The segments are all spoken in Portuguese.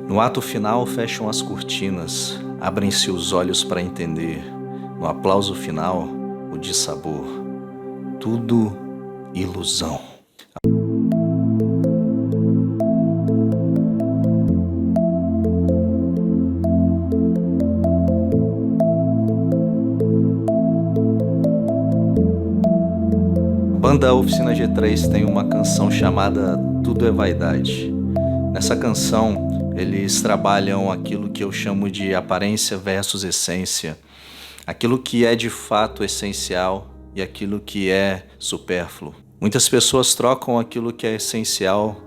No ato final, fecham as cortinas, abrem-se os olhos para entender. No aplauso final, o dissabor. Tudo ilusão. A banda Oficina G3 tem uma canção chamada Tudo é Vaidade. Nessa canção, eles trabalham aquilo que eu chamo de aparência versus essência. Aquilo que é de fato essencial e aquilo que é supérfluo. Muitas pessoas trocam aquilo que é essencial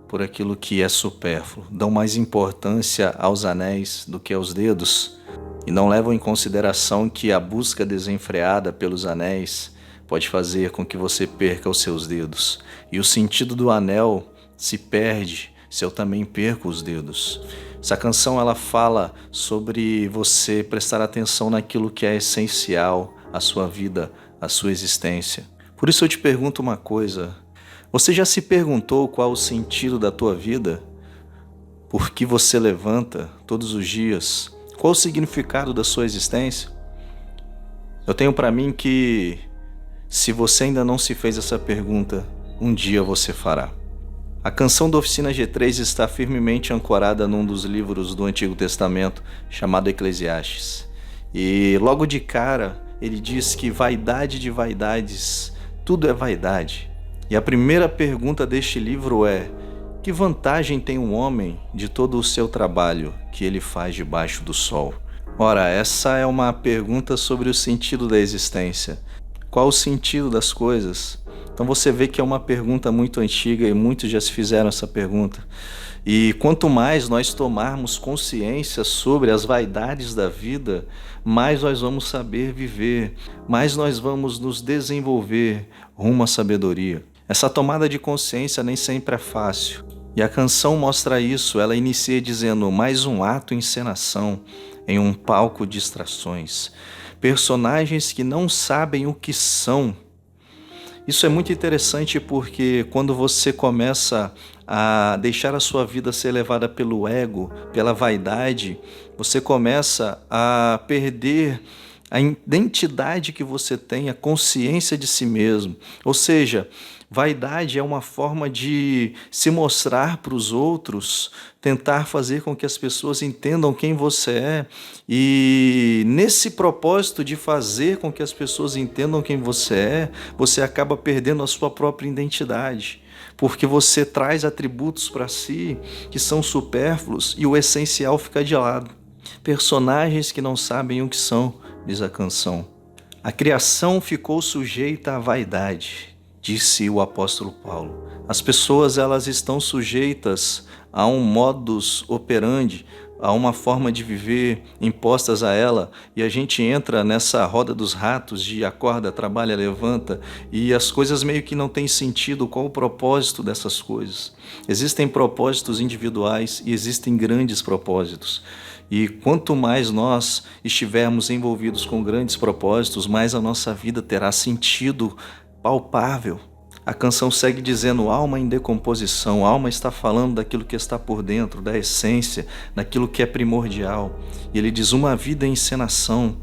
por aquilo que é supérfluo. Dão mais importância aos anéis do que aos dedos e não levam em consideração que a busca desenfreada pelos anéis pode fazer com que você perca os seus dedos. E o sentido do anel se perde se eu também perco os dedos. Essa canção ela fala sobre você prestar atenção naquilo que é essencial à sua vida, à sua existência. Por isso eu te pergunto uma coisa: você já se perguntou qual o sentido da tua vida? Por que você levanta todos os dias? Qual o significado da sua existência? Eu tenho para mim que se você ainda não se fez essa pergunta, um dia você fará. A canção da Oficina G3 está firmemente ancorada num dos livros do Antigo Testamento, chamado Eclesiastes. E logo de cara, ele diz que vaidade de vaidades, tudo é vaidade. E a primeira pergunta deste livro é: que vantagem tem um homem de todo o seu trabalho que ele faz debaixo do sol? Ora, essa é uma pergunta sobre o sentido da existência. Qual o sentido das coisas? Então você vê que é uma pergunta muito antiga e muitos já se fizeram essa pergunta. E quanto mais nós tomarmos consciência sobre as vaidades da vida, mais nós vamos saber viver, mais nós vamos nos desenvolver rumo à sabedoria. Essa tomada de consciência nem sempre é fácil. E a canção mostra isso. Ela inicia dizendo: mais um ato em encenação em um palco de distrações. Personagens que não sabem o que são. Isso é muito interessante porque quando você começa a deixar a sua vida ser levada pelo ego, pela vaidade, você começa a perder a identidade que você tem, a consciência de si mesmo. Ou seja, vaidade é uma forma de se mostrar para os outros, tentar fazer com que as pessoas entendam quem você é. E nesse propósito de fazer com que as pessoas entendam quem você é, você acaba perdendo a sua própria identidade. Porque você traz atributos para si que são supérfluos e o essencial fica de lado. Personagens que não sabem o que são, diz a canção. A criação ficou sujeita à vaidade, disse o apóstolo Paulo. As pessoas elas estão sujeitas a um modus operandi, a uma forma de viver impostas a ela, e a gente entra nessa roda dos ratos de acorda, trabalha, levanta, e as coisas meio que não têm sentido. Qual o propósito dessas coisas? Existem propósitos individuais e existem grandes propósitos. E quanto mais nós estivermos envolvidos com grandes propósitos, mais a nossa vida terá sentido palpável. A canção segue dizendo: alma em decomposição. A alma está falando daquilo que está por dentro, da essência, daquilo que é primordial. E ele diz: uma vida em encenação.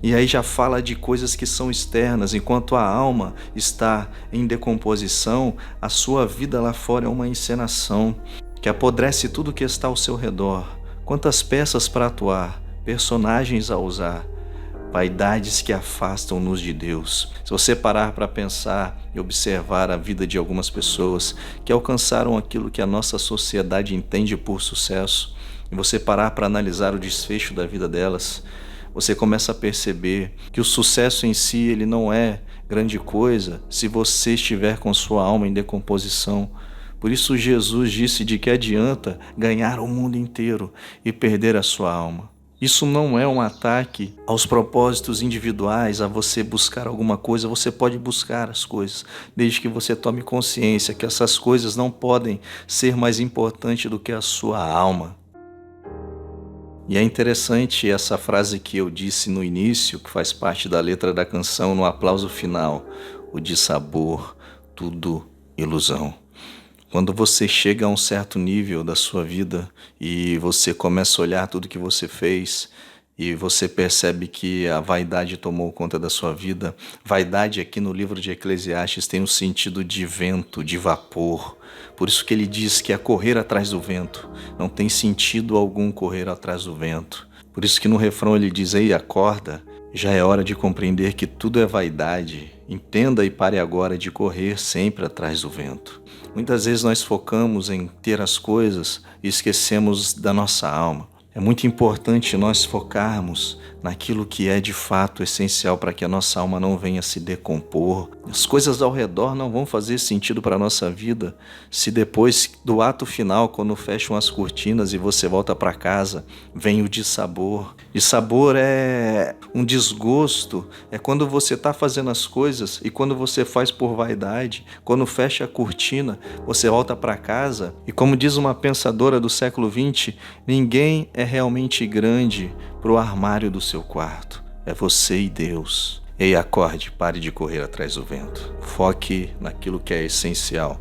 E aí já fala de coisas que são externas. Enquanto a alma está em decomposição, a sua vida lá fora é uma encenação que apodrece tudo que está ao seu redor. Quantas peças para atuar, personagens a usar, vaidades que afastam-nos de Deus. Se você parar para pensar e observar a vida de algumas pessoas que alcançaram aquilo que a nossa sociedade entende por sucesso, e você parar para analisar o desfecho da vida delas, você começa a perceber que o sucesso em si ele não é grande coisa se você estiver com sua alma em decomposição. Por isso Jesus disse: de que adianta ganhar o mundo inteiro e perder a sua alma. Isso não é um ataque aos propósitos individuais, a você buscar alguma coisa. Você pode buscar as coisas, desde que você tome consciência que essas coisas não podem ser mais importantes do que a sua alma. E é interessante essa frase que eu disse no início, que faz parte da letra da canção, no aplauso final: o dissabor, tudo ilusão. Quando você chega a um certo nível da sua vida e você começa a olhar tudo que você fez e você percebe que a vaidade tomou conta da sua vida, vaidade aqui no livro de Eclesiastes tem um sentido de vento, de vapor. Por isso que ele diz que é correr atrás do vento. Não tem sentido algum correr atrás do vento. Por isso que no refrão ele diz: ei, acorda, já é hora de compreender que tudo é vaidade. Entenda e pare agora de correr sempre atrás do vento. Muitas vezes nós focamos em ter as coisas e esquecemos da nossa alma. É muito importante nós focarmos naquilo que é de fato essencial para que a nossa alma não venha se decompor. As coisas ao redor não vão fazer sentido para a nossa vida se depois do ato final, quando fecham as cortinas e você volta para casa, vem o dissabor. Dissabor é um desgosto, é quando você está fazendo as coisas e quando você faz por vaidade, quando fecha a cortina, você volta para casa e, como diz uma pensadora do século XX, ninguém é realmente grande para o armário do seu quarto. É você e Deus. Ei, acorde, pare de correr atrás do vento. Foque naquilo que é essencial.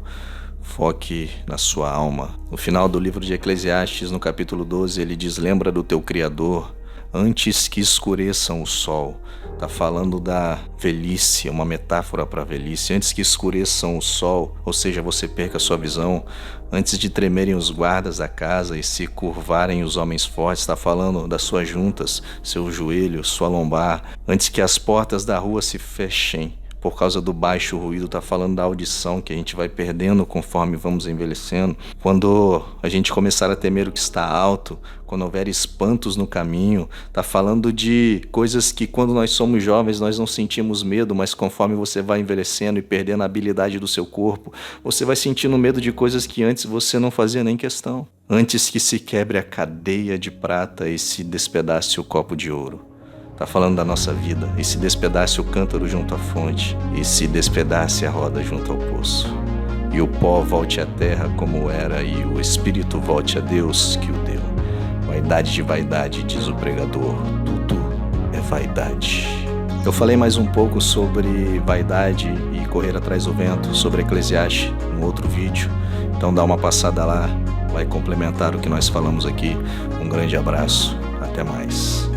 Foque na sua alma. No final do livro de Eclesiastes, no capítulo 12, ele diz: lembra do teu Criador antes que escureçam o sol. Está falando da velhice, uma metáfora para a velhice. Antes que escureçam o sol, ou seja, você perca a sua visão, antes de tremerem os guardas da casa e se curvarem os homens fortes, está falando das suas juntas, seu joelho, sua lombar, antes que as portas da rua se fechem por causa do baixo ruído, está falando da audição que a gente vai perdendo conforme vamos envelhecendo. Quando a gente começar a temer o que está alto, quando houver espantos no caminho, está falando de coisas que quando nós somos jovens nós não sentimos medo, mas conforme você vai envelhecendo e perdendo a habilidade do seu corpo, você vai sentindo medo de coisas que antes você não fazia nem questão. Antes que se quebre a cadeia de prata e se despedace o copo de ouro. Está falando da nossa vida, e se despedace o cântaro junto à fonte, e se despedace a roda junto ao poço. E o pó volte à terra como era, e o espírito volte a Deus que o deu. Vaidade de vaidade, diz o pregador, tudo é vaidade. Eu falei mais um pouco sobre vaidade e correr atrás do vento, sobre Eclesiastes, no outro vídeo. Então dá uma passada lá, vai complementar o que nós falamos aqui. Um grande abraço, até mais.